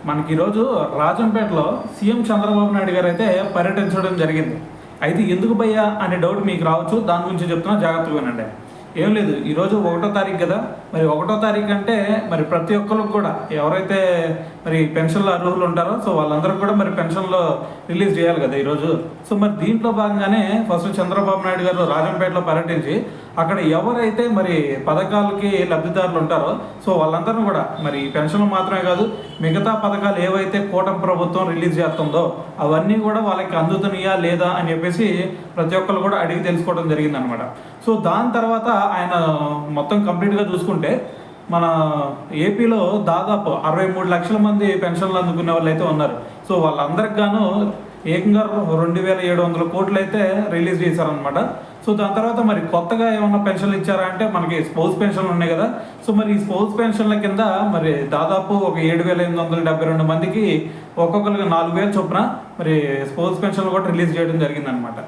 మనకి ఈరోజు రాజంపేటలో సీఎం చంద్రబాబు నాయుడు గారు అయితే పర్యటించడం జరిగింది. అయితే ఎందుకు భయ్యా అనే డౌట్ మీకు రావచ్చు. దాని గురించి చెప్తున్నా, జాగ్రత్తగా వినండి. ఏం లేదు, ఈరోజు 1వ తారీఖు కదా. మరి 1వ తారీఖు అంటే మరి ప్రతి ఒక్కరికి కూడా ఎవరైతే మరి పెన్షన్లు అర్హులు ఉంటారో సో వాళ్ళందరూ కూడా మరి పెన్షన్లో రిలీజ్ చేయాలి కదా ఈరోజు. సో మరి దీంట్లో భాగంగానే ఫస్ట్ చంద్రబాబు నాయుడు గారు రాజంపేటలో పర్యటించి అక్కడ ఎవరైతే మరి పథకాలకి లబ్ధిదారులు ఉంటారో సో వాళ్ళందరూ కూడా మరి పెన్షన్లు మాత్రమే కాదు, మిగతా పథకాలు ఏవైతే కూటమి ప్రభుత్వం రిలీజ్ చేస్తుందో అవన్నీ కూడా వాళ్ళకి అందుతున్నాయా లేదా అని చెప్పేసి ప్రతి ఒక్కరు కూడా అడిగి తెలుసుకోవడం జరిగిందనమాట. సో దాని తర్వాత ఆయన మొత్తం కంప్లీట్గా చూసుకుంటే మన ఏపీలో దాదాపు 63 లక్షల మంది పెన్షన్లు అందుకునే వాళ్ళు అయితే ఉన్నారు. సో వాళ్ళందరికి గాను ఏకంగా 2700 కోట్లు అయితే రిలీజ్ చేశారనమాట. సో దాని తర్వాత మరి కొత్తగా ఏమన్నా పెన్షన్లు ఇచ్చారా అంటే మనకి స్పౌస్ పెన్షన్లు ఉన్నాయి కదా. సో మరి ఈ స్పౌస్ పెన్షన్ల కింద మరి దాదాపు ఒక 7872 మందికి ఒక్కొక్కరికి 4000 చొప్పున మరి స్పౌస్ పెన్షన్లు కూడా రిలీజ్ చేయడం జరిగిందనమాట.